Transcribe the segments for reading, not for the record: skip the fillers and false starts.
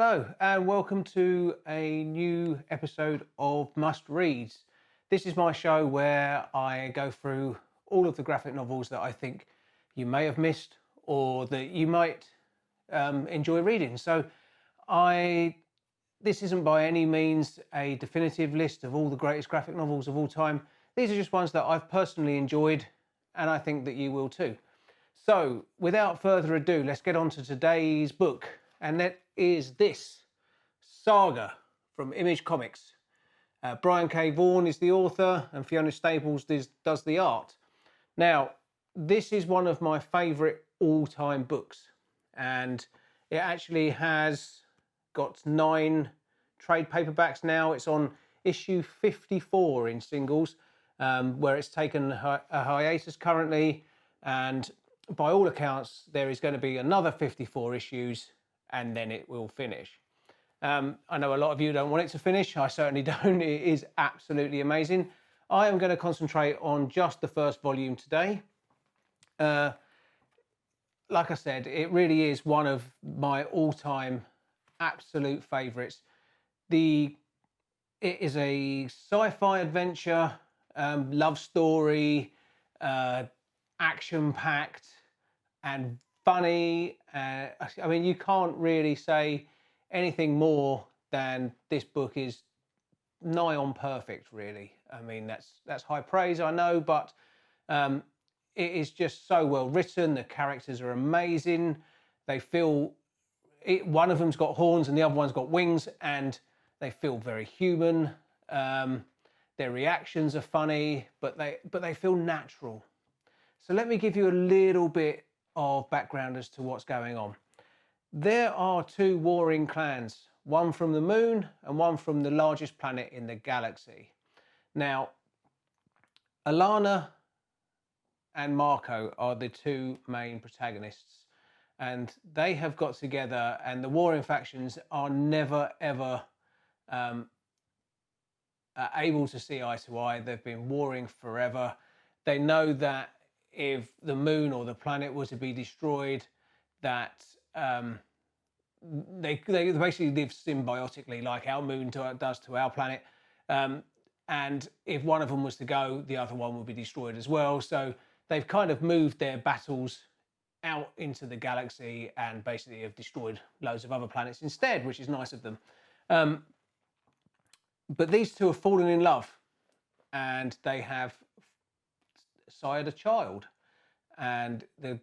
Hello and welcome to a new episode of Must Reads. This is my show where I go through all of the graphic novels that I think you may have missed or that you might enjoy reading. This isn't by any means a definitive list of all the greatest graphic novels of all time. These are just ones that I've personally enjoyed and I think that you will too. So without further ado, let's get on to today's book. And that is this, Saga from Image Comics. Brian K.Vaughan is the author and Fiona Staples does the art. Now, this is one of my favourite all-time books. And it actually has got 9 trade paperbacks now. It's on issue 54 in singles, where it's taken a hiatus currently. And by all accounts, there is going to be another 54 issues and then it will finish. I know a lot of you don't want it to finish. I certainly don't. It is absolutely amazing. I am going to concentrate on just the first volume today. Like I said, it really is one of my all-time absolute favourites. It is a sci-fi adventure, love story, action-packed and funny. I mean, you can't really say anything more than this book is nigh on perfect, really. I mean, that's high praise, I know, but it is just so well written. The characters are amazing. They feel one of them's got horns and the other one's got wings, and they feel very human. Their reactions are funny, but they feel natural. So let me give you a little bit of background as to what's going on. There are 2 warring clans, one from the moon and one from the largest planet in the galaxy. Now, Alana and Marco are the 2 main protagonists, and they have got together, and the warring factions are never ever able to see eye to eye. They've been warring forever. They know that if the moon or the planet were to be destroyed, that they basically live symbiotically like our moon does to our planet. And if one of them was to go, the other one would be destroyed as well. So they've kind of moved their battles out into the galaxy and basically have destroyed loads of other planets instead, which is nice of them. But these 2 have fallen in love, and they have sired a child. And the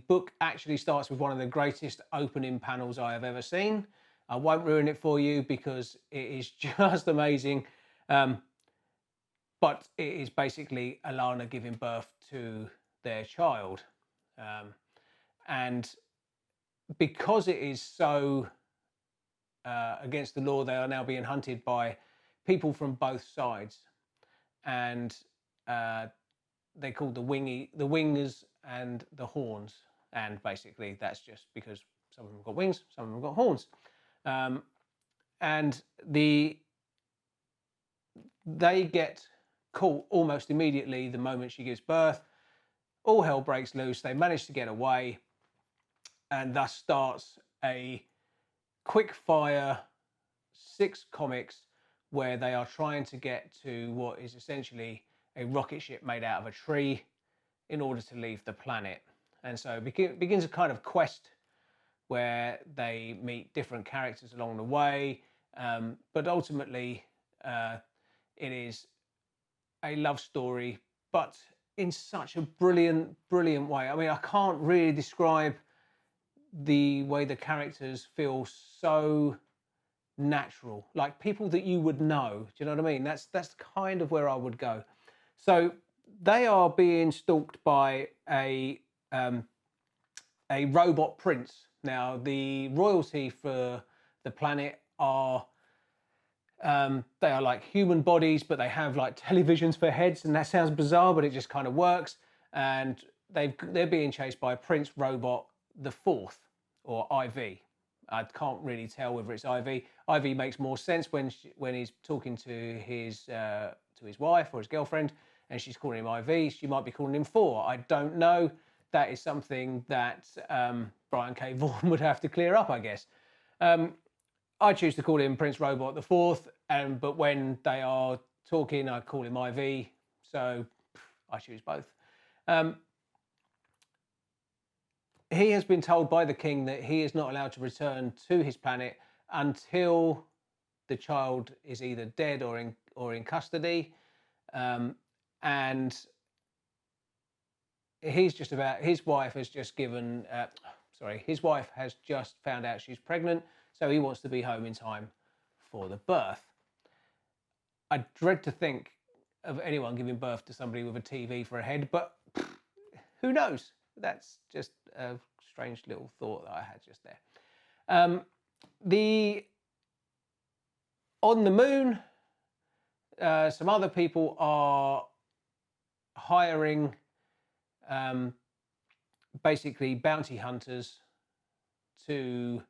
book actually starts with one of the greatest opening panels I have ever seen. I won't ruin it for you because it is just amazing. But it is basically Alana giving birth to their child. And because it is so against the law, they are now being hunted by people from both sides. And they're called the wingers and the horns, and basically that's just because some of them have got wings, some of them have got horns, and they get caught almost immediately the moment she gives birth. All hell breaks loose. They manage to get away, and thus starts a quick fire 6 comics where they are trying to get to what is essentially a rocket ship made out of a tree in order to leave the planet. And so it begins a kind of quest where they meet different characters along the way, but ultimately it is a love story, but in such a brilliant way. I mean, I can't really describe the way the characters feel so natural, like people that you would know. Do you know what I mean? That's kind of where I would go. So they are being stalked by a robot prince. Now, the royalty for the planet are they are like human bodies, but they have like televisions for heads, and that sounds bizarre, but it just kind of works. And they're being chased by Prince Robot the Fourth, or IV. I can't really tell whether it's IV. IV makes more sense when he's talking to his wife or his girlfriend, and she's calling him IV. She might be calling him 4. I don't know. That is something that Brian K. Vaughan would have to clear up, I guess. I choose to call him Prince Robot the Fourth, but when they are talking, I call him IV. So I choose both. He has been told by the king that he is not allowed to return to his planet until the child is either dead or in custody, and his wife has just given. His wife has just found out she's pregnant, so he wants to be home in time for the birth. I dread to think of anyone giving birth to somebody with a TV for a head, but who knows? That's just a strange little thought that I had just there. On the moon, some other people are hiring basically bounty hunters to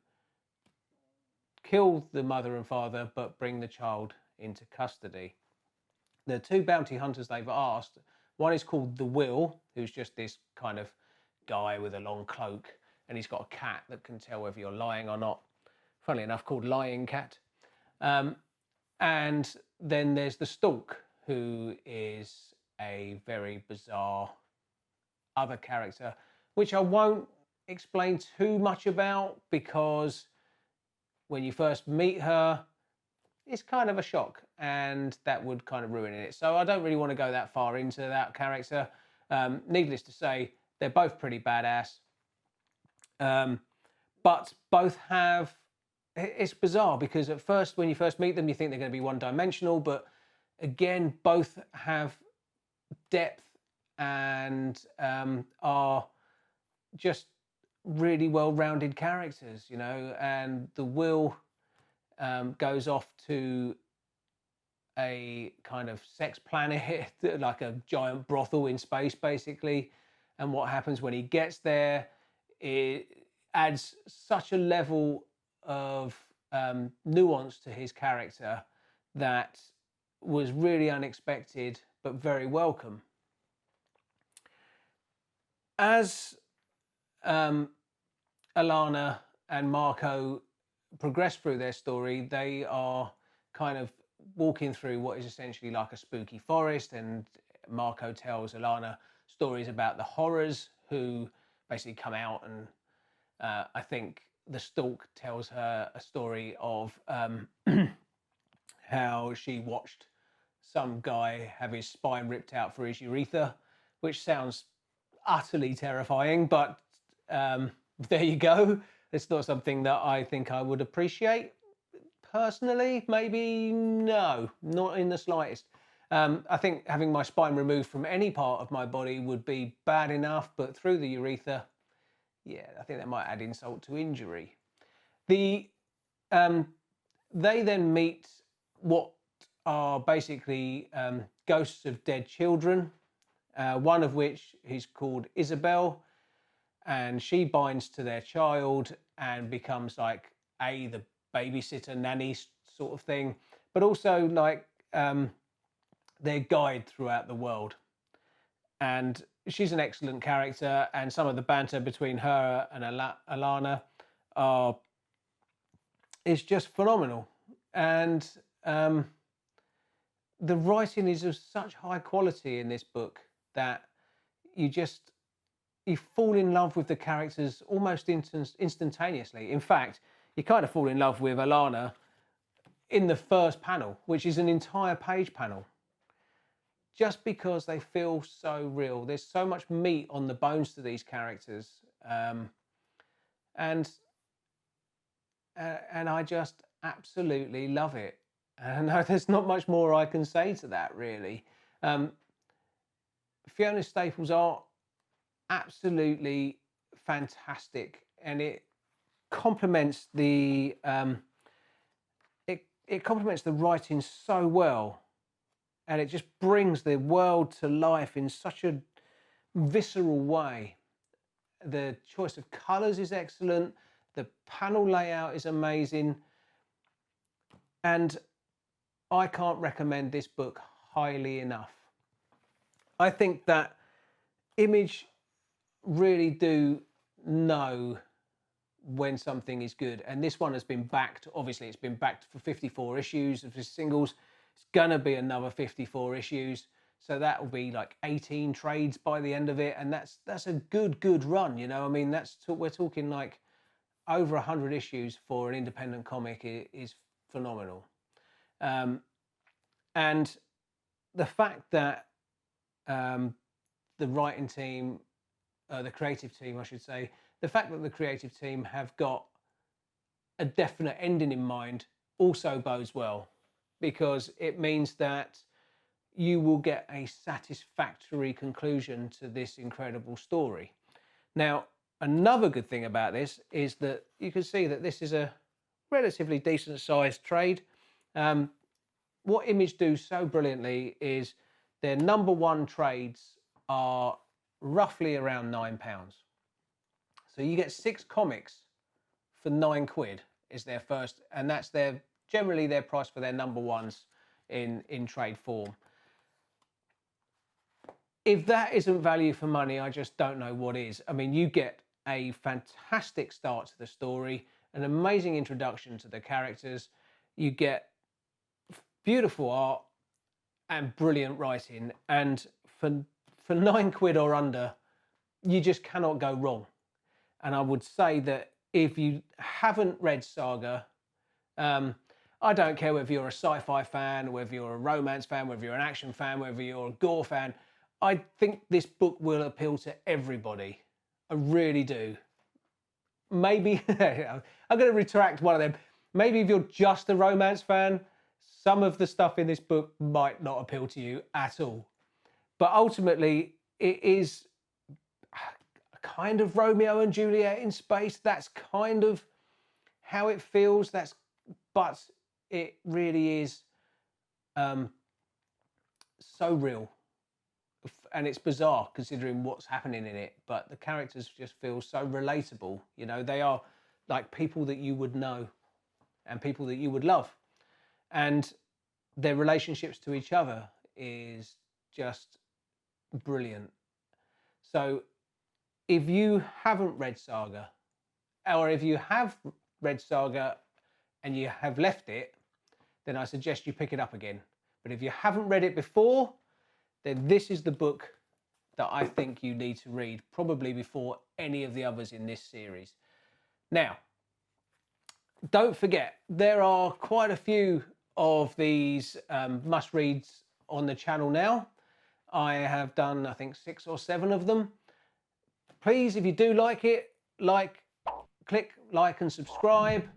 kill the mother and father but bring the child into custody. The two bounty hunters they've asked, one is called the Will, who's just this kind of guy with a long cloak, and he's got a cat that can tell whether you're lying or not, funnily enough called Lying Cat. And then there's the Stalk, who is a very bizarre other character, which I won't explain too much about, because when you first meet her, it's kind of a shock, and that would kind of ruin it. So I don't really want to go that far into that character. Needless to say, they're both pretty badass. But both have... It's bizarre, because at first, when you first meet them, you think they're going to be one-dimensional, but again, both have depth and are just really well-rounded characters, you know. And the Will goes off to a kind of sex planet, like a giant brothel in space, basically. And what happens when he gets there, it adds such a level of nuance to his character that was really unexpected, but very welcome. As Alana and Marco progress through their story, they are kind of walking through what is essentially like a spooky forest, and Marco tells Alana stories about the horrors who basically come out, and I think the Stalk tells her a story of how she watched some guy have his spine ripped out for his urethra, which sounds utterly terrifying, but there you go. It's not something that I think I would appreciate personally. Maybe no, not in the slightest. I think having my spine removed from any part of my body would be bad enough, but through the urethra, yeah, I think that might add insult to injury. They then meet what are basically ghosts of dead children, one of which is called Isabel, and she binds to their child and becomes like the babysitter, nanny sort of thing, but also like their guide throughout the world. And she's an excellent character, and some of the banter between her and Alana is just phenomenal. And the writing is of such high quality in this book that you fall in love with the characters almost instantaneously. In fact, you kind of fall in love with Alana in the first panel, which is an entire page panel, just because they feel so real. There's so much meat on the bones to these characters, and I just absolutely love it. And there's not much more I can say to that, really. Fiona Staples' art, absolutely fantastic, and it complements the it complements the writing so well, and it just brings the world to life in such a visceral way. The choice of colours is excellent, the panel layout is amazing, and I can't recommend this book highly enough. I think that Image really do know when something is good. And this one has been backed, obviously it's been backed for 54 issues of singles. It's gonna be another 54 issues. So that will be like 18 trades by the end of it. And that's a good run, you know. I mean, we're talking like over 100 issues for an independent comic is phenomenal. And the fact that the writing team, the creative team, I should say, the fact that the creative team have got a definite ending in mind also bodes well, because it means that you will get a satisfactory conclusion to this incredible story. Now, another good thing about this is that you can see that this is a relatively decent sized trade. What Image do so brilliantly is their #1 trades are roughly around £9. So you get 6 comics for £9 is their first, and that's generally their price for their #1s in trade form. If that isn't value for money, I just don't know what is. I mean, you get a fantastic start to the story, an amazing introduction to the characters, you get beautiful art and brilliant writing, and for £9 or under, you just cannot go wrong. And I would say that if you haven't read Saga, I don't care whether you're a sci-fi fan, whether you're a romance fan, whether you're an action fan, whether you're a gore fan, I think this book will appeal to everybody. I really do. Maybe, I'm going to retract one of them. Maybe if you're just a romance fan, some of the stuff in this book might not appeal to you at all. But ultimately, it is a kind of Romeo and Juliet in space. That's kind of how it feels. But it really is so real. And it's bizarre considering what's happening in it, but the characters just feel so relatable. You know, they are like people that you would know and people that you would love. And their relationships to each other is just brilliant. So if you haven't read Saga, or if you have read Saga and you have left it, then I suggest you pick it up again. But if you haven't read it before, then this is the book that I think you need to read, probably before any of the others in this series. Now, don't forget, there are quite a few of these must-reads on the channel now. I have done, I think, 6 or 7 of them. Please, if you do like it, click like and subscribe.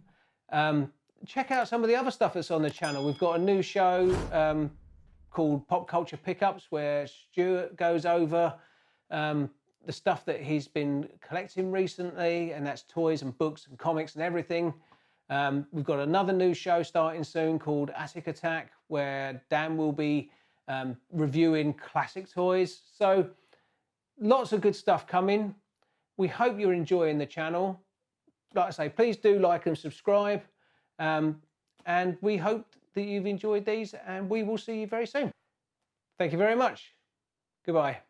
Check out some of the other stuff that's on the channel. We've got a new show called Pop Culture Pickups, where Stuart goes over the stuff that he's been collecting recently, and that's toys and books and comics and everything. We've got another new show starting soon called Attic Attack, where Dan will be reviewing classic toys. So lots of good stuff coming. We hope you're enjoying the channel. Like I say, please do like and subscribe. And we hope that you've enjoyed these, and we will see you very soon. Thank you very much. Goodbye.